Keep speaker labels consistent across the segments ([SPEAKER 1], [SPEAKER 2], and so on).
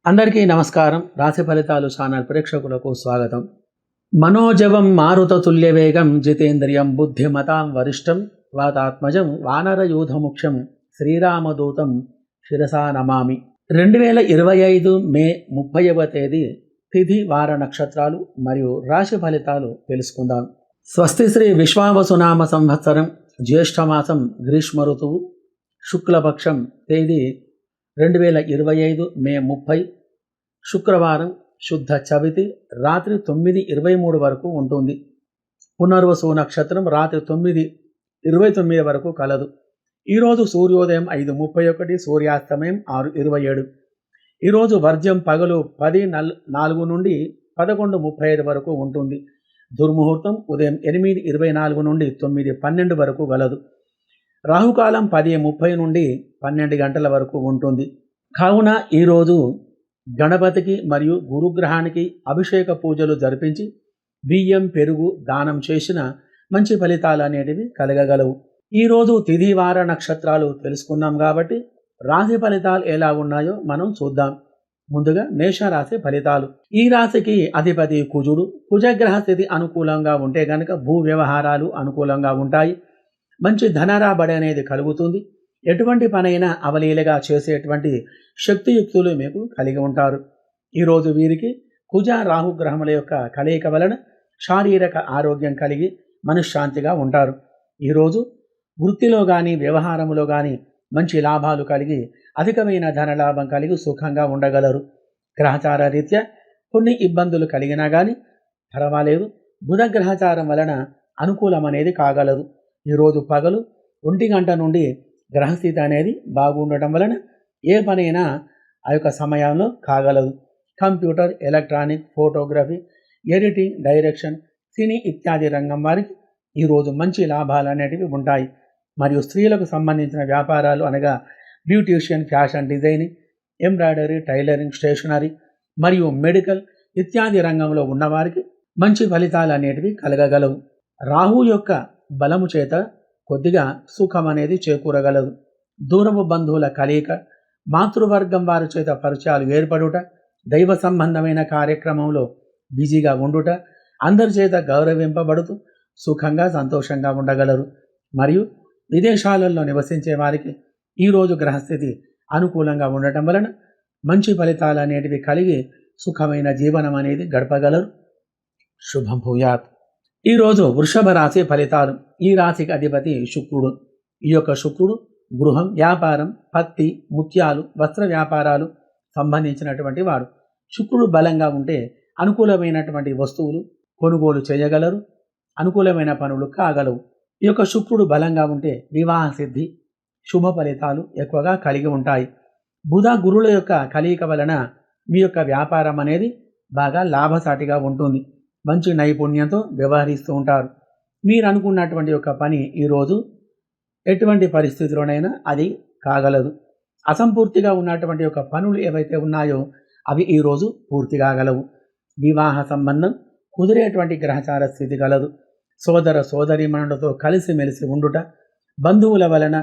[SPEAKER 1] అందరికీ నమస్కారం. రాశి ఫలితాలు ఛానల్ ప్రేక్షకులకు స్వాగతం. మనోజవం మారుత తుల్యవేగం జితేంద్రియం బుద్ధిమతాం వరిష్టం వాతాత్మజం వానరయూధముఖ్యం శ్రీరామదూతం శిరసా నమామి. 2025 మే 30వ తేదీ తిథి వార నక్షత్రాలు మరియు రాశి ఫలితాలు తెలుసుకుందాం. స్వస్తి శ్రీ విశ్వావసునామ సంవత్సరం జ్యేష్ఠమాసం గ్రీష్మ ఋతువు శుక్లపక్షం తేదీ 2025 మే 30 శుక్రవారం శుద్ధ చవితి రాత్రి 9:23 వరకు ఉంటుంది. పునర్వసు నక్షత్రం రాత్రి 9:29 వరకు కలదు. ఈరోజు సూర్యోదయం 5:31, సూర్యాస్తమయం 6:27. ఈరోజు వర్జ్యం పగలు 10:04 నుండి 11:35 వరకు ఉంటుంది. దుర్ముహూర్తం ఉదయం 8:24 నుండి 9:12 వరకు గలదు. రాహుకాలం 10:30 నుండి 12 గంటల వరకు ఉంటుంది. కావున ఈరోజు గణపతికి మరియు గురుగ్రహానికి అభిషేక పూజలు జరిపించి బియ్యం పెరుగు దానం చేసిన మంచి ఫలితాలు అనేటివి కలగగలవు. ఈరోజు తిథి వార నక్షత్రాలు తెలుసుకున్నాం కాబట్టి రాశి ఫలితాలు ఎలా ఉన్నాయో మనం చూద్దాం. ముందుగా మేషరాశి ఫలితాలు. ఈ రాశికి అధిపతి కుజుడు. కుజగ్రహ స్థితి అనుకూలంగా ఉంటే కనుక భూ వ్యవహారాలు అనుకూలంగా ఉంటాయి. మంచి ధనరాబడి అనేది కలుగుతుంది. ఎటువంటి పనైనా అవలీలగా చేసేటువంటి శక్తియుక్తులు మీకు కలిగి ఉంటారు. ఈరోజు వీరికి కుజ రాహుగ్రహముల యొక్క కలయిక వలన శారీరక ఆరోగ్యం కలిగి మనశ్శాంతిగా ఉంటారు. ఈరోజు వృత్తిలో కానీ వ్యవహారములో కానీ మంచి లాభాలు కలిగి అధికమైన ధనలాభం కలిగి సుఖంగా ఉండగలరు. గ్రహచార రీత్యా కొన్ని ఇబ్బందులు కలిగినా కానీ పర్వాలేదు. బుధ గ్రహచారం వలన అనుకూలం అనేది కాగలదు. ఈరోజు పగలు 1 గంట నుండి గ్రహస్థితి అనేది బాగుండటం వలన ఏ పనైనా ఆ యొక్క సమయంలో కాగలదు. Computer, electronic, photography, editing, direction, సినీ ఇత్యాది రంగం వారికి ఈరోజు మంచి లాభాలు అనేటివి ఉంటాయి. మరియు స్త్రీలకు సంబంధించిన వ్యాపారాలు అనగా beautician, fashion designing, embroidery, tailoring, stationery మరియు మెడికల్ ఇత్యాది రంగంలో ఉన్నవారికి మంచి ఫలితాలు అనేటివి కలగగలవు. రాహు యొక్క బలము చేత కొద్దిగా సుఖం అనేది చేకూరగలదు. దూరపు బంధువుల కలయిక, మాతృవర్గం వారి చేత పరిచయాలు ఏర్పడుట, దైవ సంబంధమైన కార్యక్రమంలో బిజీగా ఉండుట, అందరి చేత గౌరవింపబడుతూ సుఖంగా సంతోషంగా ఉండగలరు. మరియు విదేశాలలో నివసించే వారికి ఈరోజు గ్రహస్థితి అనుకూలంగా ఉండటం వలన మంచి ఫలితాలు అనేటివి కలిగి సుఖమైన జీవనం అనేది గడపగలరు. శుభం భూయాత్. ఈరోజు వృషభ రాశి ఫలితాలు. ఈ రాశికి అధిపతి శుక్రుడు. ఈ యొక్క శుక్రుడు గృహం, వ్యాపారం, పత్తి, ముత్యాలు, వస్త్ర వ్యాపారాలు సంబంధించినటువంటి వాడు. శుక్రుడు బలంగా ఉంటే అనుకూలమైనటువంటి వస్తువులు కొనుగోలు చేయగలరు. అనుకూలమైన పనులు కాగలవు. ఈ యొక్క శుక్రుడు బలంగా ఉంటే వివాహ సిద్ధి, శుభ ఫలితాలు ఎక్కువగా కలిగి ఉంటాయి. బుధ గురుల యొక్క కలయిక వలన మీ యొక్క వ్యాపారం అనేది బాగా లాభసాటిగా ఉంటుంది. మంచి నైపుణ్యంతో వ్యవహరిస్తూ ఉంటారు. మీరు అనుకున్నటువంటి యొక్క పని ఈరోజు ఎటువంటి పరిస్థితిలోనైనా అది కాగలదు. అసంపూర్తిగా ఉన్నటువంటి యొక్క పనులు ఏవైతే ఉన్నాయో అవి ఈరోజు పూర్తి కాగలవు. వివాహ సంబంధం కుదిరేటువంటి గ్రహచార స్థితి కలదు. సోదర సోదరీమణులతో కలిసిమెలిసి ఉండుట, బంధువుల వలన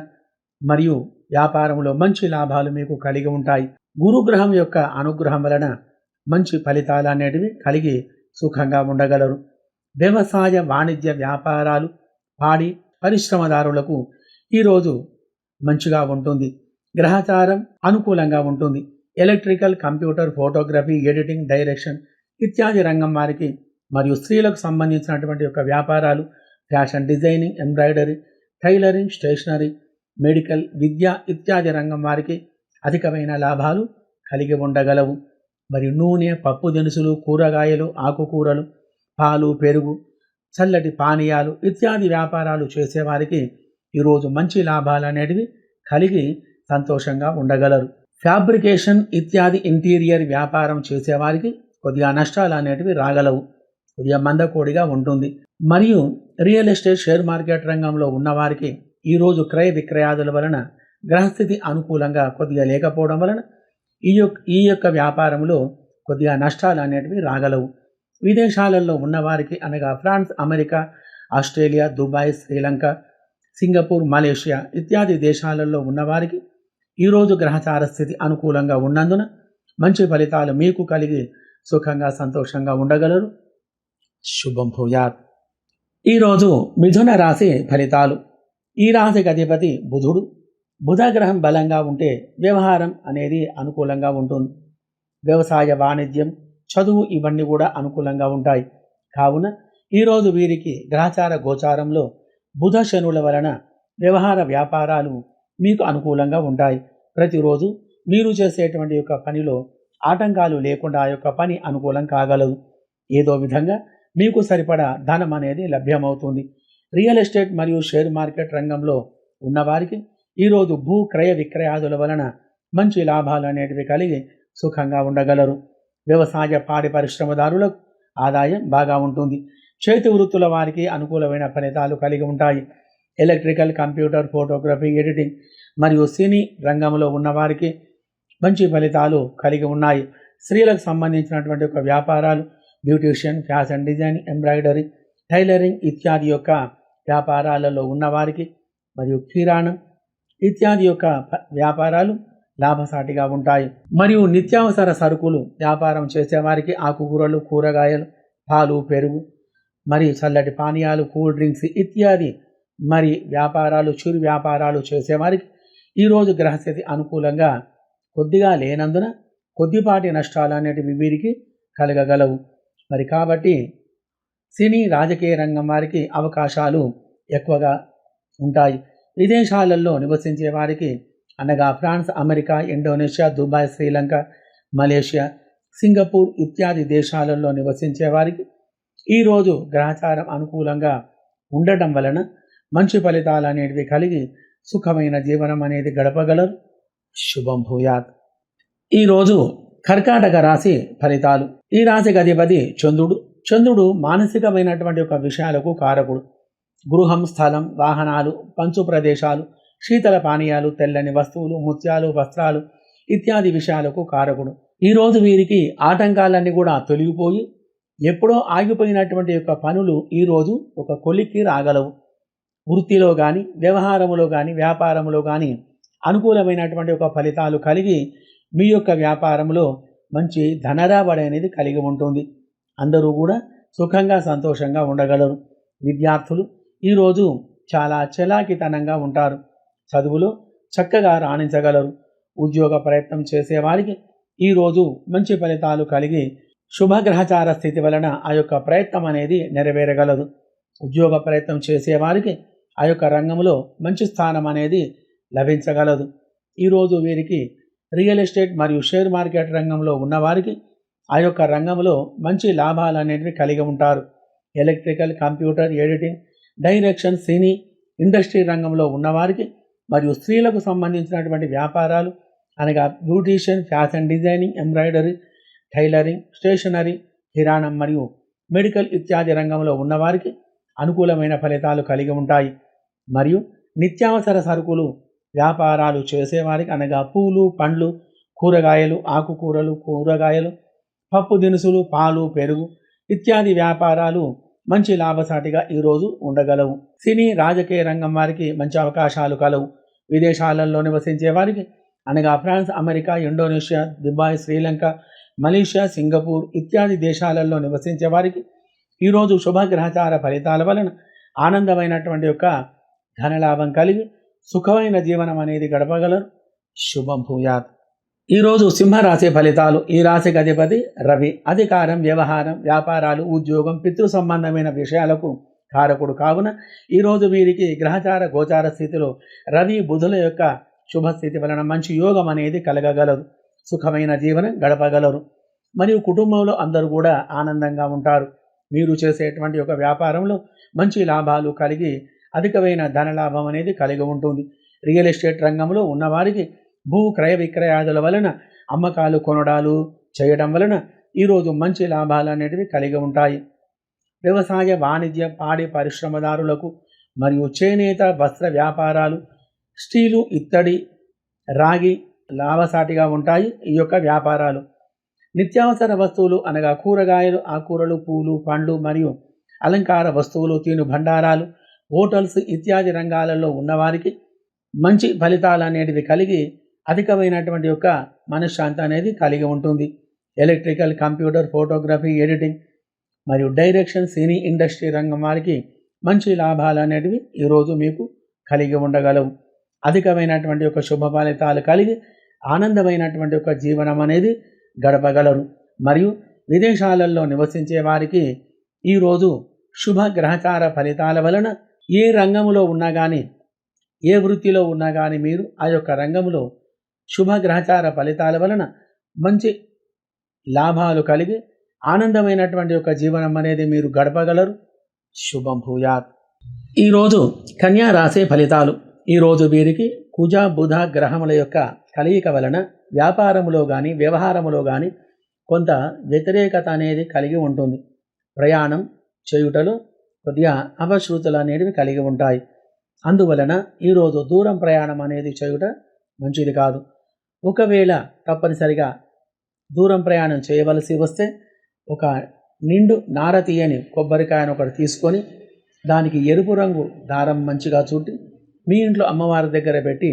[SPEAKER 1] మరియు వ్యాపారంలో మంచి లాభాలు మీకు కలిగి ఉంటాయి. గురుగ్రహం యొక్క అనుగ్రహం వలన మంచి ఫలితాలు అనేటివి కలిగి సుఖంగా ఉండగలరు. వ్యవసాయ, వాణిజ్య వ్యాపారాలు, పాడి పరిశ్రమదారులకు ఈరోజు మంచిగా ఉంటుంది. గ్రహచారం అనుకూలంగా ఉంటుంది. Electrical, computer, photography, editing, direction ఇత్యాది రంగం వారికి మరియు స్త్రీలకు సంబంధించినటువంటి యొక్క వ్యాపారాలు, fashion designing, embroidery, tailoring, stationery, medical, విద్య ఇత్యాది రంగం వారికి అధికమైన లాభాలు కలిగి ఉండగలవు. మరియు నూనె, పప్పు దినుసులు, కూరగాయలు, ఆకుకూరలు, పాలు, పెరుగు, చల్లటి పానీయాలు ఇత్యాది వ్యాపారాలు చేసేవారికి ఈరోజు మంచి లాభాలు అనేటివి కలిగి సంతోషంగా ఉండగలరు. ఫ్యాబ్రికేషన్ ఇత్యాది ఇంటీరియర్ వ్యాపారం చేసేవారికి కొద్దిగా నష్టాలు అనేటివి రాగలవు. కొద్దిగా మందకోడిగా ఉంటుంది. మరియు రియల్ ఎస్టేట్, షేర్ మార్కెట్ రంగంలో ఉన్నవారికి ఈరోజు క్రయ విక్రయాదుల వలన గ్రహస్థితి అనుకూలంగా కొద్దిగా లేకపోవడం వలన ఈ యొక్క వ్యాపారంలో కొద్దిగా నష్టాలు అనేటివి రాగలవు. విదేశాలలో ఉన్నవారికి అనగా France, America, Australia, Dubai, Sri Lanka, Singapore, Malaysia ఇత్యాది దేశాలలో ఉన్నవారికి ఈరోజు గ్రహచార స్థితి అనుకూలంగా ఉన్నందున మంచి ఫలితాలు మీకు కలిగి సుఖంగా సంతోషంగా ఉండగలరు. శుభం భూయాత్. ఈరోజు మిథున రాశి ఫలితాలు. ఈ రాశికి అధిపతి బుధుడు. బుధగ్రహం బలంగా ఉంటే వ్యవహారం అనేది అనుకూలంగా ఉంటుంది. వ్యవసాయ, వాణిజ్యం, చదువు ఇవన్నీ కూడా అనుకూలంగా ఉంటాయి. కావున ఈరోజు వీరికి గ్రహచార గోచారంలో బుధ శనుల వలన వ్యవహార వ్యాపారాలు మీకు అనుకూలంగా ఉంటాయి. ప్రతిరోజు మీరు చేసేటువంటి యొక్క పనిలో ఆటంకాలు లేకుండా ఆ యొక్క పని అనుకూలం కాగలదు. ఏదో విధంగా మీకు సరిపడా ధనం అనేది లభ్యమవుతుంది. రియల్ ఎస్టేట్ మరియు షేర్ మార్కెట్ రంగంలో ఉన్నవారికి ఈరోజు భూ క్రయ విక్రయాదుల వలన మంచి లాభాలు అనేటివి కలిగి సుఖంగా ఉండగలరు. వ్యవసాయ, పాడి పరిశ్రమదారులకు ఆదాయం బాగా ఉంటుంది. చేతి వృత్తుల వారికి అనుకూలమైన ఫలితాలు కలిగి ఉంటాయి. ఎలక్ట్రికల్, కంప్యూటర్, ఫోటోగ్రఫీ, ఎడిటింగ్ మరియు సినీ రంగంలో ఉన్నవారికి మంచి ఫలితాలు కలిగి ఉన్నాయి. స్త్రీలకు సంబంధించినటువంటి ఒక వ్యాపారాలు, beautician, fashion design, embroidery, tailoring ఇత్యాది యొక్క వ్యాపారాలలో ఉన్నవారికి మరియు కిరాణం ఇత్యాది యొక్క వ్యాపారాలు లాభసాటిగా ఉంటాయి. మరియు నిత్యావసర సరుకులు వ్యాపారం చేసేవారికి ఆకుకూరలు, కూరగాయలు, పాలు, పెరుగు మరియు చల్లటి పానీయాలు, కూల్ డ్రింక్స్ ఇత్యాది మరి వ్యాపారాలు, చిరు వ్యాపారాలు చేసేవారికి ఈరోజు గ్రహస్థితి అనుకూలంగా కొద్దిగా లేనందున కొద్దిపాటి నష్టాలు అనేటివి వీరికి కలగగలవు. మరి కాబట్టి సినీ, రాజకీయ రంగం వారికి అవకాశాలు ఎక్కువగా ఉంటాయి. విదేశాలలో నివసించే వారికి అనగా France, America, Indonesia, Dubai, Sri Lanka, Malaysia, Singapore ఇత్యాది దేశాలలో నివసించే వారికి ఈరోజు గ్రహచారం అనుకూలంగా ఉండటం వలన మంచి ఫలితాలు అనేటివి కలిగి సుఖమైన జీవనం అనేది గడపగలరు. శుభం భూయాత్. ఈరోజు కర్కాటక రాశి ఫలితాలు. ఈ రాశికి అధిపతి చంద్రుడు. చంద్రుడు మానసికమైనటువంటి ఒక విషయాలకు కారకుడు. గృహం, స్థలం, వాహనాలు, పంచు ప్రదేశాలు, శీతల పానీయాలు, తెల్లని వస్తువులు, ముత్యాలు, వస్త్రాలు ఇత్యాది విషయాలకు కారకుడు. ఈరోజు వీరికి ఆటంకాలన్నీ కూడా తొలగిపోయి ఎప్పుడో ఆగిపోయినటువంటి యొక్క పనులు ఈరోజు ఒక కొలిక్కి రాగలవు. వృత్తిలో కానీ, వ్యవహారములో కానీ, వ్యాపారములో కానీ అనుకూలమైనటువంటి ఒక ఫలితాలు కలిగి మీ యొక్క వ్యాపారంలో మంచి ధనరాబడి అనేది కలిగి ఉంటుంది. అందరూ కూడా సుఖంగా సంతోషంగా ఉండగలరు. విద్యార్థులు ఈరోజు చాలా చలాకితనంగా ఉంటారు. చదువులో చక్కగా రాణించగలరు. ఉద్యోగ ప్రయత్నం చేసేవారికి ఈరోజు మంచి ఫలితాలు కలిగి శుభగ్రహచార స్థితి వలన ఆ యొక్క ప్రయత్నం అనేది నెరవేరగలదు. ఉద్యోగ ప్రయత్నం చేసేవారికి ఆ యొక్క రంగంలో మంచి స్థానం అనేది లభించగలదు. ఈరోజు వీరికి రియల్ ఎస్టేట్ మరియు షేర్ మార్కెట్ రంగంలో ఉన్నవారికి ఆ యొక్క రంగంలో మంచి లాభాలు అనేటివి కలిగి ఉంటారు. Electrical, computer, editing, direction, cine industry రంగంలో ఉన్నవారికి మరియు స్త్రీలకు సంబంధించినటువంటి వ్యాపారాలు అనగా beautician, fashion designing, embroidery, tailoring, stationery, కిరాణం మరియు మెడికల్ ఇత్యాది రంగంలో ఉన్నవారికి అనుకూలమైన ఫలితాలు కలిగి ఉంటాయి. మరియు నిత్యావసర సరుకులు వ్యాపారాలు చేసేవారికి అనగా పూలు, పండ్లు, కూరగాయలు, ఆకుకూరలు, కూరగాయలు, పప్పు దినుసులు, పాలు, పెరుగు ఇత్యాది వ్యాపారాలు మంచి లాభసాటిగా ఈరోజు ఉండగలవు. సినీ, రాజకీయ రంగం వారికి మంచి అవకాశాలు కలవు. విదేశాలలో నివసించే వారికి అనగా France, America, Indonesia, Dubai, Sri Lanka, Malaysia, Singapore ఇత్యాది దేశాలలో నివసించే వారికి ఈరోజు శుభగ్రహచార ఫలితాల వలన ఆనందమైనటువంటి యొక్క ధనలాభం కలిగి సుఖమైన జీవనం అనేది గడపగలరు. శుభం భూయాత్. ఈరోజు సింహరాశి ఫలితాలు. ఈ రాశికి అధిపతి రవి. అధికారం, వ్యవహారం, వ్యాపారాలు, ఉద్యోగం, పితృ సంబంధమైన విషయాలకు కారకుడు కావున ఈరోజు వీరికి గ్రహచార గోచార స్థితిలో రవి, బుధుల యొక్క శుభస్థితి వలన మంచి యోగం అనేది కలగగలదు. సుఖమైన జీవనం గడపగలరు. మరియు కుటుంబంలో అందరూ కూడా ఆనందంగా ఉంటారు. మీరు చేసేటువంటి ఒక వ్యాపారంలో మంచి లాభాలు కలిగి అధికమైన ధనలాభం అనేది కలిగి ఉంటుంది. రియల్ ఎస్టేట్ రంగంలో ఉన్నవారికి భూ క్రయ విక్రయాదుల వలన అమ్మకాలు కొనడాలు చేయడం వలన ఈరోజు మంచి లాభాలు అనేటివి కలిగి ఉంటాయి. వ్యవసాయ, వాణిజ్య, పాడి పరిశ్రమదారులకు మరియు చేనేత, వస్త్ర వ్యాపారాలు, స్టీలు, ఇత్తడి, రాగి లాభసాటిగా ఉంటాయి. ఈ యొక్క వ్యాపారాలు నిత్యావసర వస్తువులు అనగా కూరగాయలు, ఆకుకూరలు, పూలు, పండ్లు మరియు అలంకార వస్తువులు, తీను భండారాలు, హోటల్స్ ఇత్యాది రంగాలలో ఉన్నవారికి మంచి ఫలితాలు అనేటివి కలిగి అధికమైనటువంటి యొక్క మనశ్శాంతి అనేది కలిగి ఉంటుంది. ఎలక్ట్రికల్, కంప్యూటర్, ఫోటోగ్రఫీ, ఎడిటింగ్ మరియు డైరెక్షన్, సినీ ఇండస్ట్రీ రంగం వారికి మంచి లాభాలు అనేటివి ఈరోజు మీకు కలిగి ఉండగలవు. అధికమైనటువంటి యొక్క శుభ ఫలితాలు కలిగి ఆనందమైనటువంటి యొక్క జీవనం అనేది గడపగలరు. మరియు విదేశాలలో నివసించే వారికి ఈరోజు శుభ గ్రహచార ఫలితాల వలన ఏ రంగంలో ఉన్నా కానీ, ఏ వృత్తిలో ఉన్నా కానీ మీరు ఆ యొక్క రంగంలో శుభ గ్రహచార ఫలితాల వలన మంచి లాభాలు కలిగి ఆనందమైనటువంటి యొక్క జీవనం అనేది మీరు గడపగలరు. శుభం భూయాత్. ఈరోజు కన్యా రాశి ఫలితాలు. ఈరోజు వీరికి కుజ బుధ గ్రహముల యొక్క కలయిక వలన వ్యాపారములో కానీ వ్యవహారములో కానీ కొంత వ్యతిరేకత అనేది కలిగి ఉంటుంది. ప్రయాణం చేయుటలో కొద్దిగా అపశృతులు అనేటివి కలిగి ఉంటాయి. అందువలన ఈరోజు దూరం ప్రయాణం అనేది చేయుట మంచిది కాదు. ఒకవేళ తప్పనిసరిగా దూరం ప్రయాణం చేయవలసి వస్తే ఒక నిండు నార తీయని కొబ్బరికాయను ఒకటి తీసుకొని దానికి ఎరుపు రంగు దారం మంచిగా చుట్టి మీ ఇంట్లో అమ్మవారి దగ్గర పెట్టి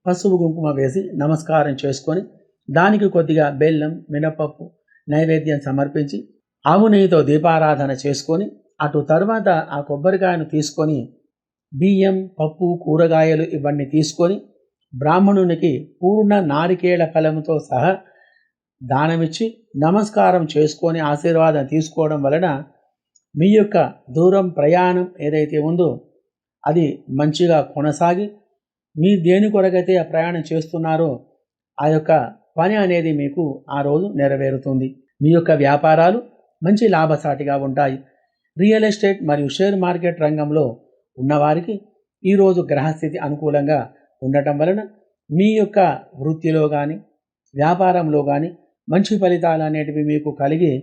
[SPEAKER 1] పసుపు కుంకుమ వేసి నమస్కారం చేసుకొని దానికి కొద్దిగా బెల్లం, మినపప్పు నైవేద్యం సమర్పించి ఆవు నెయ్యితో దీపారాధన చేసుకొని అటు తర్వాత ఆ కొబ్బరికాయను తీసుకొని బియ్యం, పప్పు, కూరగాయలు ఇవన్నీ తీసుకొని బ్రాహ్మణునికి పూర్ణ నారికేళ ఫలముతో సహా దానమిచ్చి నమస్కారం చేసుకొని ఆశీర్వాదం తీసుకోవడం వలన మీ యొక్క దూరం ప్రయాణం ఏదైతే ఉందో అది మంచిగా కొనసాగి మీ దేని కొరకైతే ఆ ప్రయాణం చేస్తున్నారో ఆ యొక్క పని అనేది మీకు ఆ రోజు నెరవేరుతుంది. మీ యొక్క వ్యాపారాలు మంచి లాభసాటిగా ఉంటాయి. రియల్ ఎస్టేట్ మరియు షేర్ మార్కెట్ రంగంలో ఉన్నవారికి ఈరోజు గ్రహస్థితి అనుకూలంగా ఉండటం వలన మీ యొక్క వృత్తిలో కానీ వ్యాపారంలో కానీ మంచి ఫలితాలు అనేటివి మీకు కలిగి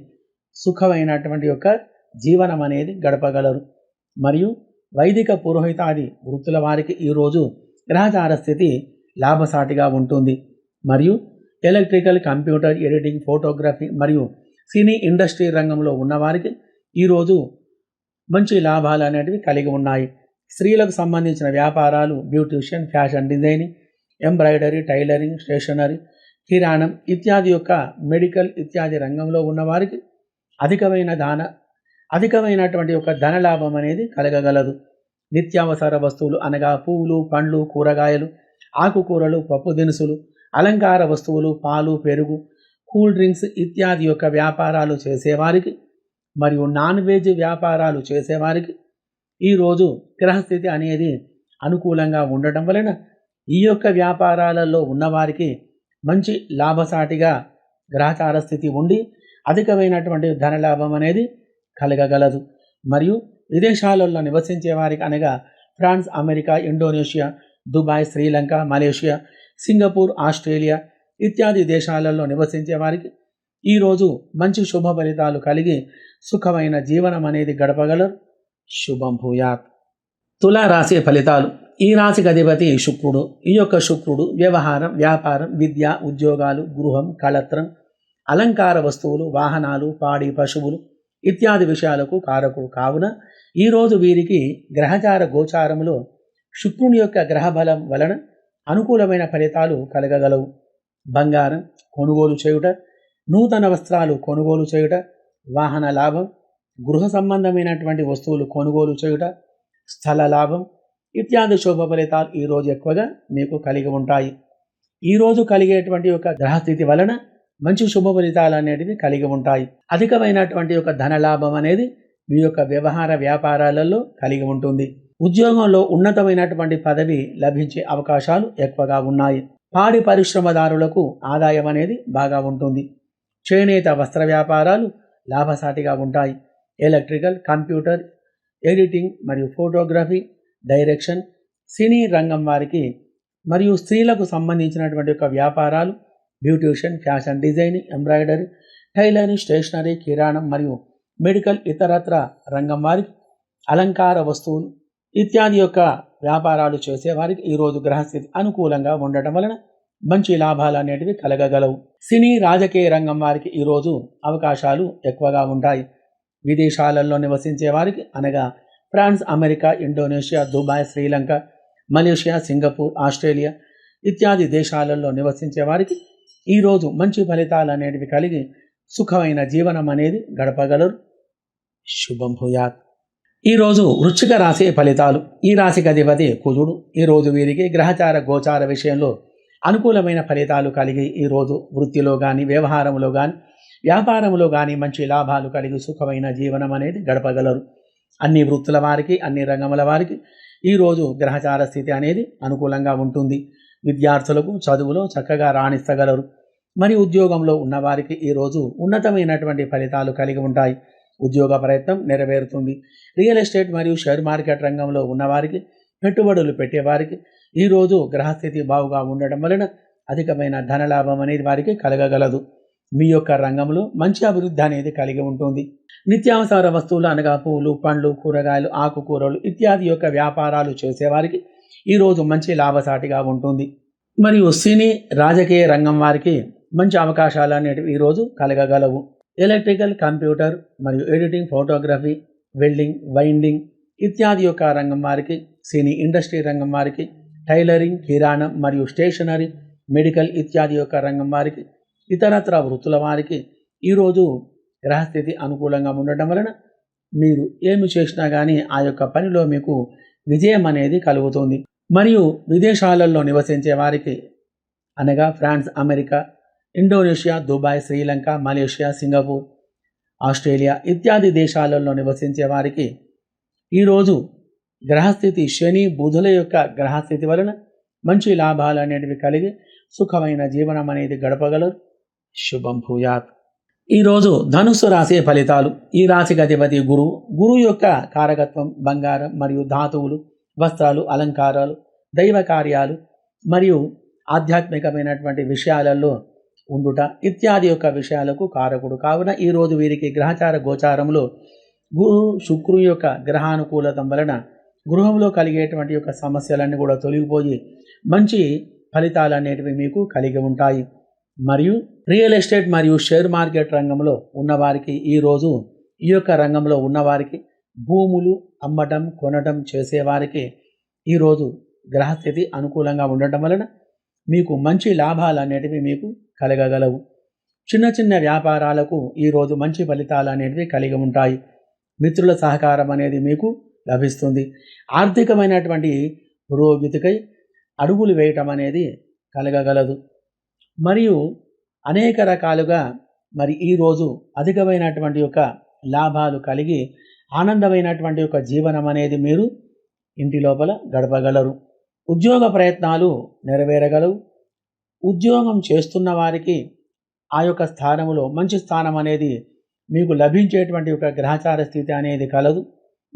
[SPEAKER 1] సుఖమైనటువంటి యొక్క జీవనం అనేది గడపగలరు. మరియు వైదిక పురోహితాది వృత్తుల వారికి ఈరోజు గ్రహచార స్థితి లాభసాటిగా ఉంటుంది. మరియు ఎలక్ట్రికల్, కంప్యూటర్, ఎడిటింగ్, ఫోటోగ్రఫీ మరియు సినీ ఇండస్ట్రీ రంగంలో ఉన్నవారికి ఈరోజు మంచి లాభాలు అనేటివి కలిగి ఉన్నాయి. స్త్రీలకు సంబంధించిన వ్యాపారాలు, beautician, fashion designing, embroidery, tailoring, stationery, కిరాణం ఇత్యాది యొక్క మెడికల్ ఇత్యాది రంగంలో ఉన్నవారికి అధికమైనటువంటి యొక్క ధనలాభం అనేది కలగగలదు. నిత్యావసర వస్తువులు అనగా పువ్వులు, పండ్లు, కూరగాయలు, ఆకుకూరలు, పప్పు దినుసులు, అలంకార వస్తువులు, పాలు, పెరుగు, కూల్ డ్రింక్స్ ఇత్యాది యొక్క వ్యాపారాలు చేసేవారికి మరియు నాన్ వెజ్ వ్యాపారాలు చేసేవారికి ఈరోజు గ్రహస్థితి అనేది అనుకూలంగా ఉండటం వలన ఈ యొక్క వ్యాపారాలలో ఉన్నవారికి మంచి లాభసాటిగా గ్రహచార స్థితి ఉండి అధికమైనటువంటి ధనలాభం అనేది కలగగలదు. మరియు విదేశాలలో నివసించే వారికి అనగా France, America, Indonesia, Dubai, Sri Lanka, Malaysia, Singapore, Australia ఇత్యాది దేశాలలో నివసించే వారికి ఈరోజు మంచి శుభ ఫలితాలు కలిగి సుఖమైన జీవనం అనేది గడపగలరు. శుభం భూయాత్. తులారాశి ఫలితాలు. ఈ రాశికి అధిపతి శుక్రుడు. ఈ యొక్క శుక్రుడు వ్యవహారం, వ్యాపారం, విద్య, ఉద్యోగాలు, గృహం, కళత్రం, అలంకార వస్తువులు, వాహనాలు, పాడి పశువులు ఇత్యాది విషయాలకు కారకుడు కావున ఈరోజు వీరికి గ్రహచార గోచారములో శుక్రుని యొక్క గ్రహబలం వలన అనుకూలమైన ఫలితాలు కలగగలవు. బంగారం కొనుగోలు చేయుట, నూతన వస్త్రాలు కొనుగోలు చేయుట, వాహన లాభం, గృహ సంబంధమైనటువంటి వస్తువులు కొనుగోలు చేయుట, స్థల లాభం ఇత్యాది శుభ ఫలితాలు ఈరోజు ఎక్కువగా మీకు కలిగి ఉంటాయి. ఈరోజు కలిగేటువంటి యొక్క గ్రహస్థితి వలన మంచి శుభ ఫలితాలు అనేటివి కలిగి ఉంటాయి. అధికమైనటువంటి యొక్క ధన లాభం అనేది మీ యొక్క వ్యవహార వ్యాపారాలలో కలిగి ఉంటుంది. ఉద్యోగంలో ఉన్నతమైనటువంటి పదవి లభించే అవకాశాలు ఎక్కువగా ఉన్నాయి. పాడి పరిశ్రమదారులకు ఆదాయం అనేది బాగా ఉంటుంది. చేనేత వస్త్ర వ్యాపారాలు లాభసాటిగా ఉంటాయి. ఎలక్ట్రికల్, కంప్యూటర్, ఎడిటింగ్ మరియు ఫోటోగ్రఫీ, డైరెక్షన్, సినీ రంగం వారికి మరియు స్త్రీలకు సంబంధించినటువంటి యొక్క వ్యాపారాలు, beautician, fashion designing, embroidery, tailoring, stationery, కిరాణం మరియు మెడికల్ ఇతరత్ర రంగం వారికి అలంకార వస్తువులు ఇత్యాది యొక్క వ్యాపారాలు చేసేవారికి ఈరోజు గ్రహస్థితి అనుకూలంగా ఉండటం వలన మంచి లాభాలు అనేటివి కలగగలవు. సినీ రాజకీయ రంగం వారికి ఈరోజు అవకాశాలు ఎక్కువగా ఉంటాయి. విదేశాలలో నివసించే వారికి అనగా France, America, Indonesia, Dubai, Sri Lanka, Malaysia, Singapore, Australia ఇత్యాది దేశాలలో నివసించే వారికి ఈరోజు మంచి ఫలితాలు అనేటివి కలిగి సుఖమైన జీవనం అనేది గడపగలరు. శుభం భూయాత్. ఈరోజు వృశ్చిక రాశి ఫలితాలు. ఈ రాశికి అధిపతి కుజుడు. ఈరోజు వీరికి గ్రహచార గోచార విషయంలో అనుకూలమైన ఫలితాలు కలిగి ఈరోజు వృత్తిలో కానీ, వ్యవహారంలో కానీ, వ్యాపారంలో కానీ మంచి లాభాలు కలిగి సుఖమైన జీవనం అనేది గడపగలరు. అన్ని వృత్తుల వారికి, అన్ని రంగముల వారికి ఈరోజు గ్రహచార స్థితి అనేది అనుకూలంగా ఉంటుంది. విద్యార్థులకు చదువులో చక్కగా రాణించగలరు. మరి ఉద్యోగంలో ఉన్నవారికి ఈరోజు ఉన్నతమైనటువంటి ఫలితాలు కలిగి ఉంటాయి. ఉద్యోగ ప్రయత్నం నెరవేరుతుంది. రియల్ ఎస్టేట్ మరియు షేర్ మార్కెట్ రంగంలో ఉన్నవారికి, పెట్టుబడులు పెట్టేవారికి ఈరోజు గ్రహస్థితి బాగుగా ఉండడం వలన అధికమైన ధనలాభం అనేది వారికి కలగగలదు. మీ యొక్క రంగంలో మంచి అభివృద్ధి అనేది కలిగి ఉంటుంది. నిత్యావసర వస్తువులు అనగా పూలు, పండ్లు, కూరగాయలు, ఆకుకూరలు ఇత్యాది యొక్క వ్యాపారాలు చేసేవారికి ఈరోజు మంచి లాభసాటిగా ఉంటుంది. మరియు సినీ, రాజకీయ రంగం వారికి మంచి అవకాశాలు అనేటివి ఈరోజు కలగగలవు. ఎలక్ట్రికల్, కంప్యూటర్ మరియు ఎడిటింగ్, ఫోటోగ్రఫీ, వెల్డింగ్, వైండింగ్ ఇత్యాది యొక్క రంగం వారికి, సినీ ఇండస్ట్రీ రంగం వారికి, టైలరింగ్, కిరాణం మరియు స్టేషనరీ, మెడికల్ ఇత్యాది యొక్క రంగం వారికి, ఇతరత్ర వృత్తుల వారికి ఈరోజు గ్రహస్థితి అనుకూలంగా ఉండటం వలన మీరు ఏమి చేసినా కానీ ఆ యొక్క పనిలో మీకు విజయం అనేది కలుగుతుంది. మరియు విదేశాలలో నివసించే వారికి అనగా France, America, Indonesia, Dubai, Sri Lanka, Malaysia, Singapore, Australia ఇత్యాది దేశాలలో నివసించే వారికి ఈరోజు గ్రహస్థితి శని, బుధుల యొక్క గ్రహస్థితి వలన మంచి లాభాలు అనేటివి కలిగి సుఖమైన జీవనం అనేది గడపగలరు. శుభం భూయాత్. ఈరోజు ధనుస్సు రాశి ఫలితాలు. ఈ రాశికి అధిపతి గురువు. గురువు యొక్క కారకత్వం బంగారం మరియు ధాతువులు, వస్త్రాలు, అలంకారాలు, దైవ కార్యాలు మరియు ఆధ్యాత్మికమైనటువంటి విషయాలలో ఉండుట ఇత్యాది యొక్క విషయాలకు కారకుడు. కావున ఈరోజు వీరికి గ్రహచార గోచారంలో గురు, శుక్రు యొక్క గ్రహానుకూలతం వలన గృహంలో కలిగేటువంటి యొక్క సమస్యలన్నీ కూడా తొలగిపోయి మంచి ఫలితాలు అనేటివి మీకు కలిగి ఉంటాయి. మరియు రియల్ ఎస్టేట్ మరియు షేర్ మార్కెట్ రంగంలో ఉన్నవారికి ఈరోజు ఈ యొక్క రంగంలో ఉన్నవారికి భూములు అమ్మటం, కొనటం చేసేవారికి ఈరోజు గ్రహస్థితి అనుకూలంగా ఉండటం వలన మీకు మంచి లాభాలు అనేటివి మీకు కలగగలవు. చిన్న చిన్న వ్యాపారాలకు ఈరోజు మంచి ఫలితాలు అనేటివి కలిగి ఉంటాయి. మిత్రుల సహకారం అనేది మీకు లభిస్తుంది. ఆర్థికమైనటువంటి పురోగతికై అడుగులు వేయటం అనేది కలగగలదు. మరియు అనేక రకాలుగా మరి ఈరోజు అధికమైనటువంటి యొక్క లాభాలు కలిగి ఆనందమైనటువంటి యొక్క జీవనం అనేది మీరు ఇంటి లోపల గడపగలరు. ఉద్యోగ ప్రయత్నాలు నెరవేరగలవు. ఉద్యోగం చేస్తున్న వారికి ఆ యొక్క స్థానంలో మంచి స్థానం అనేది మీకు లభించేటువంటి ఒక గ్రహచార స్థితి అనేది కలదు.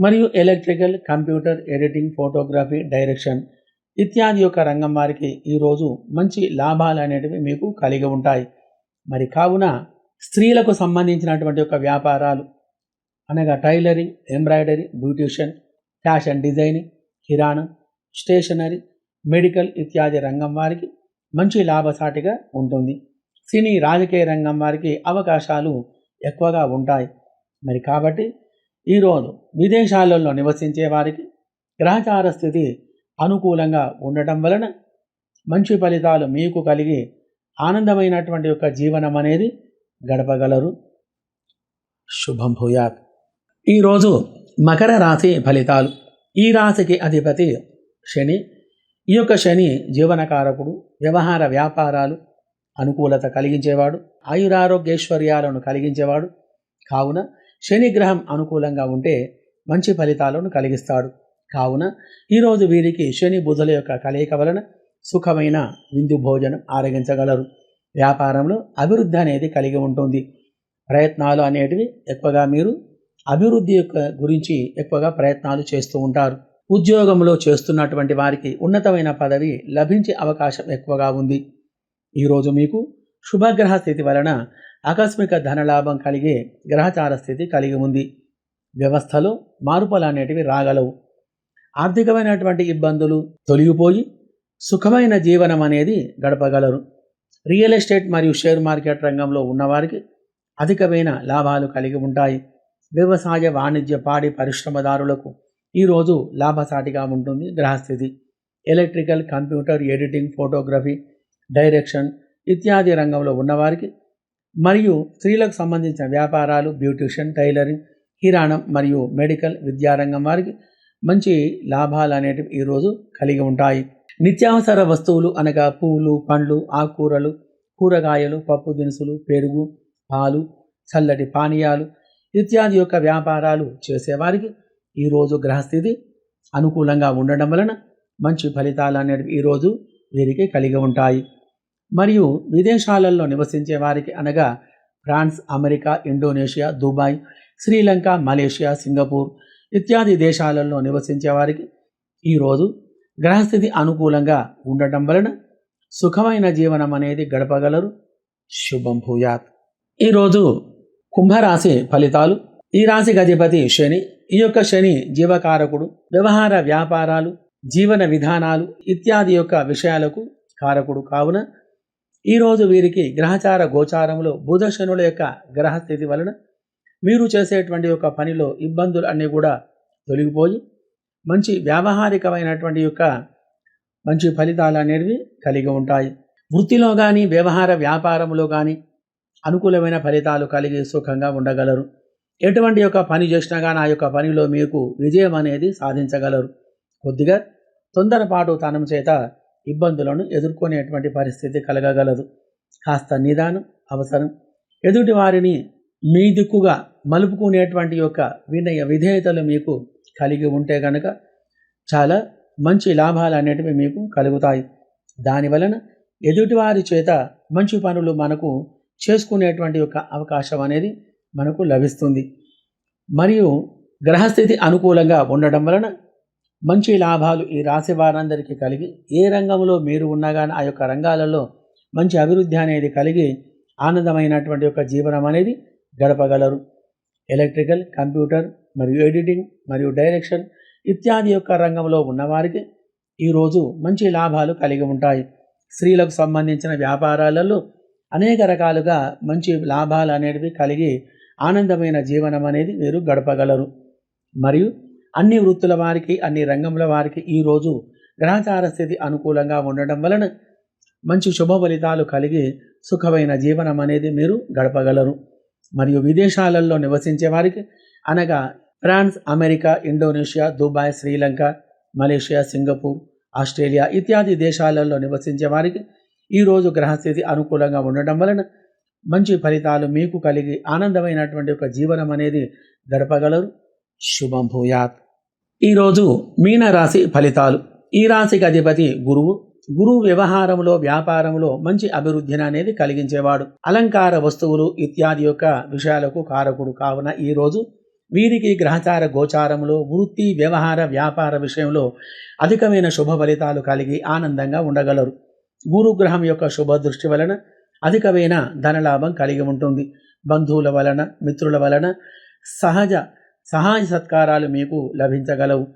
[SPEAKER 1] మరియు electrical, computer, editing, photography, direction ఇత్యాది యొక్క రంగం వారికి ఈరోజు మంచి లాభాలు అనేటివి మీకు కలిగి ఉంటాయి. మరి కావున స్త్రీలకు సంబంధించినటువంటి యొక్క వ్యాపారాలు అనగా tailoring, embroidery, beautician, fashion designing, కిరాణం, స్టేషనరీ, మెడికల్ ఇత్యాది రంగం వారికి మంచి లాభసాటిగా ఉంటుంది. సినీ, రాజకీయ రంగం వారికి అవకాశాలు ఎక్కువగా ఉంటాయి. మరి కాబట్టి ఈరోజు విదేశాలలో నివసించే వారికి గ్రహచార స్థితి అనుకూలంగా ఉండటం వలన మంచి ఫలితాలు మీకు కలిగి ఆనందమైనటువంటి యొక్క జీవనం అనేది గడపగలరు. శుభం భూయాత్. ఈరోజు మకర రాశి ఫలితాలు. ఈ రాశికి అధిపతి శని. ఈ యొక్క శని జీవనకారకుడు, వ్యవహార వ్యాపారాలు అనుకూలత కలిగించేవాడు, ఆయురారోగ్యైశ్వర్యాలను కలిగించేవాడు. కావున శని గ్రహం అనుకూలంగా ఉంటే మంచి ఫలితాలను కలిగిస్తాడు. కావున ఈరోజు వీరికి శని బుధుల యొక్క కలయిక వలన సుఖమైన విందు భోజనం ఆరగించగలరు. వ్యాపారంలో అభివృద్ధి అనేది కలిగి ఉంటుంది. ప్రయత్నాలు అనేటివి ఎక్కువగా మీరు అభివృద్ధి యొక్క గురించి ఎక్కువగా ప్రయత్నాలు చేస్తూ ఉంటారు. ఉద్యోగంలో చేస్తున్నటువంటి వారికి ఉన్నతమైన పదవి లభించే అవకాశం ఎక్కువగా ఉంది. ఈరోజు మీకు శుభగ్రహ స్థితి వలన ఆకస్మిక ధనలాభం కలిగే గ్రహచార స్థితి కలిగి ఉంది. వ్యవస్థలో మార్పులు అనేటివి రాగలవు. ఆర్థికమైనటువంటి ఇబ్బందులు తొలగిపోయి సుఖమైన జీవనం అనేది గడపగలరు. రియల్ ఎస్టేట్ మరియు షేర్ మార్కెట్ రంగంలో ఉన్నవారికి అధికమైన లాభాలు కలిగి ఉంటాయి. వ్యవసాయ, వాణిజ్య, పాడి పరిశ్రమదారులకు ఈరోజు లాభసాటిగా ఉంటుంది గ్రహస్థితి. Electrical, computer, editing, photography, direction ఇత్యాది రంగంలో ఉన్నవారికి, మరియు స్త్రీలకు సంబంధించిన వ్యాపారాలు, బ్యూటిషియన్, టైలరింగ్, కిరాణం మరియు మెడికల్ విద్యారంగం వారికి మంచి లాభాలు అనేటివి ఈరోజు కలిగి ఉంటాయి. నిత్యావసర వస్తువులు అనగా పూలు, పండ్లు, ఆకుకూరలు, కూరగాయలు, పప్పు దినుసులు, పెరుగు, పాలు, చల్లటి పానీయాలు ఇత్యాది యొక్క వ్యాపారాలు చేసేవారికి ఈరోజు గ్రహస్థితి అనుకూలంగా ఉండడం వలన మంచి ఫలితాలు అనేవి ఈరోజు వీరికి కలిగి ఉంటాయి. మరియు విదేశాలలో నివసించే వారికి అనగా France, America, Indonesia, Dubai, Sri Lanka, Malaysia, Singapore ఇత్యాది దేశాలలో నివసించే వారికి ఈరోజు గ్రహస్థితి అనుకూలంగా ఉండటం వలన సుఖమైన జీవనం అనేది గడపగలరు. శుభం భూయాత్. ఈరోజు కుంభరాశి ఫలితాలు. ఈ రాశికి అధిపతి శని. ఈ యొక్క శని జీవకారకుడు. వ్యవహార, వ్యాపారాలు, జీవన విధానాలు ఇత్యాది యొక్క విషయాలకు కారకుడు కావున ఈరోజు వీరికి గ్రహచార గోచారంలో బుధ శనుల యొక్క గ్రహస్థితి వలన మీరు చేసేటువంటి యొక్క పనిలో ఇబ్బందులు అన్నీ కూడా తొలగిపోయి మంచి వ్యావహారికమైనటువంటి యొక్క మంచి ఫలితాలు అనేవి కలిగి ఉంటాయి. వృత్తిలో కానీ, వ్యవహార వ్యాపారంలో కానీ అనుకూలమైన ఫలితాలు కలిగి సుఖంగా ఉండగలరు. ఎటువంటి యొక్క పని చేసినా కానీ ఆ యొక్క పనిలో మీకు విజయం అనేది సాధించగలరు. కొద్దిగా తొందరపాటు తనం చేత ఇబ్బందులను ఎదుర్కొనేటువంటి పరిస్థితి కలగగలదు. కాస్త నిదానం అవసరం. ఎదుటి వారిని మీ దిక్కుగా మలుపుకునేటువంటి యొక్క వినయ విధేయతలు మీకు కలిగి ఉంటే కనుక చాలా మంచి లాభాలు అనేటివి మీకు కలుగుతాయి. దానివలన ఎదుటివారి చేత మంచి పనులు మనకు చేసుకునేటువంటి యొక్క అవకాశం అనేది మనకు లభిస్తుంది. మరియు గ్రహస్థితి అనుకూలంగా ఉండడం వలన మంచి లాభాలు ఈ రాశి వారందరికీ కలిగి ఏ రంగంలో మీరు ఉన్నా కానీ ఆ యొక్క రంగాలలో మంచి అభివృద్ధి అనేది కలిగి ఆనందమైనటువంటి యొక్క జీవనం అనేది గడపగలరు. ఎలక్ట్రికల్, కంప్యూటర్ మరియు ఎడిటింగ్ మరియు డైరెక్షన్ ఇత్యాది యొక్క రంగంలో ఉన్నవారికి ఈరోజు మంచి లాభాలు కలిగి ఉంటాయి. స్త్రీలకు సంబంధించిన వ్యాపారాలలో అనేక రకాలుగా మంచి లాభాలు అనేవి కలిగి ఆనందమైన జీవనం అనేది మీరు గడపగలరు. మరియు అన్ని వృత్తుల వారికి, అన్ని రంగముల వారికి ఈరోజు గ్రహచార స్థితి అనుకూలంగా ఉండడం వలన మంచి శుభ ఫలితాలు కలిగి సుఖమైన జీవనం అనేది మీరు గడపగలరు. మరియు విదేశాలలో నివసించే వారికి అనగా France, America, Indonesia, Dubai, Sri Lanka, Malaysia, Singapore, Australia ఇత్యాది దేశాలలో నివసించే వారికి ఈరోజు గ్రహస్థితి అనుకూలంగా ఉండడం వలన మంచి ఫలితాలు మీకు కలిగి ఆనందమైనటువంటి ఒక జీవనం అనేది గడపగలరు. శుభం భూయాత్. ఈరోజు మీనరాశి ఫలితాలు. ఈ రాశికి అధిపతి గురువు. గురువు వ్యవహారంలో, వ్యాపారంలో మంచి అభివృద్ధిని అనేది కలిగించేవాడు. అలంకార వస్తువులు ఇత్యాది యొక్క విషయాలకు కారకుడు కావున ఈరోజు వీరికి గ్రహచార గోచారంలో వృత్తి, వ్యవహార, వ్యాపార విషయంలో అధికమైన శుభ ఫలితాలు కలిగి ఆనందంగా ఉండగలరు. గురుగ్రహం యొక్క శుభ దృష్టి వలన అధికమైన ధనలాభం కలిగి ఉంటుంది. బంధువుల వలన, మిత్రుల వలన సహాయ సత్కారాలు మీకు లభించగలవు.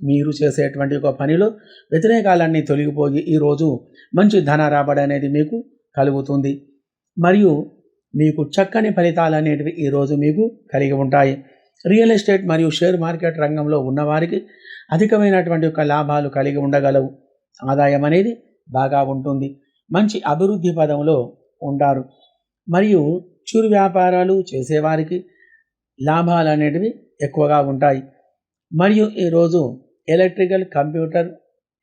[SPEAKER 1] మీరు చేసేటువంటి ఒక పనిలో వ్యతిరేకాలన్నీ తొలగిపోయి ఈరోజు మంచి ధన రాబడి అనేది మీకు కలుగుతుంది. మరియు మీకు చక్కని ఫలితాలు అనేటివి ఈరోజు మీకు కలిగి ఉంటాయి. రియల్ ఎస్టేట్ మరియు షేర్ మార్కెట్ రంగంలో ఉన్నవారికి అధికమైనటువంటి యొక్క లాభాలు కలిగి ఉండగలవు. ఆదాయం అనేది బాగా ఉంటుంది. మంచి అభివృద్ధి పదంలో ఉంటారు. మరియు చిరు వ్యాపారాలు చేసేవారికి లాభాలు అనేటివి ఎక్కువగా ఉంటాయి. మరియు ఈరోజు electrical, computer,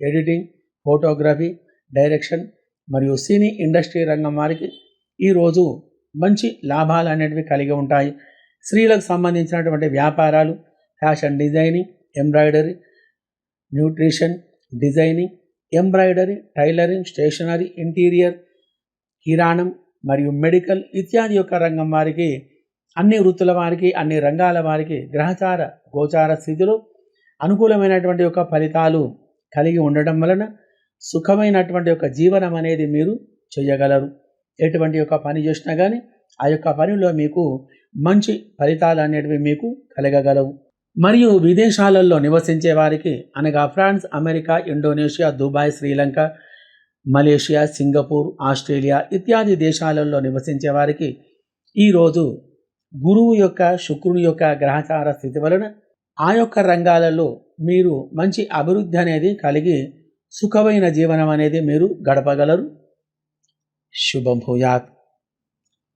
[SPEAKER 1] editing, photography, direction మరియు సినీ ఇండస్ట్రీ రంగం వారికి ఈరోజు మంచి లాభాలు అనేటివి కలిగి ఉంటాయి. స్త్రీలకు సంబంధించినటువంటి వ్యాపారాలు, fashion designing, embroidery, nutrition, designing, embroidery, tailoring, stationery, interior, కిరాణం మరియు మెడికల్ ఇత్యాది యొక్క రంగం వారికి, అన్ని వృత్తుల వారికి, అన్ని రంగాల వారికి గ్రహచార గోచార స్థితిలో అనుకూలమైనటువంటి యొక్క ఫలితాలు కలిగి ఉండడం వలన సుఖమైనటువంటి యొక్క జీవనం అనేది మీరు చేయగలరు. ఎటువంటి యొక్క పని చేసినా కానీ ఆ యొక్క పనిలో మీకు మంచి ఫలితాలు అనేటివి మీకు కలగగలవు. మరియు విదేశాలలో నివసించే వారికి అనగా France, America, Indonesia, Dubai, Sri Lanka, Malaysia, Singapore, Australia ఇత్యాది దేశాలలో నివసించే వారికి ఈరోజు గురువు యొక్క, శుక్రుని యొక్క గ్రహచార స్థితి వలన ఆ యొక్క రంగాలలో మీరు మంచి అభివృద్ధి అనేది కలిగి సుఖమైన జీవనం అనేది మీరు గడపగలరు. శుభం భూయాత్.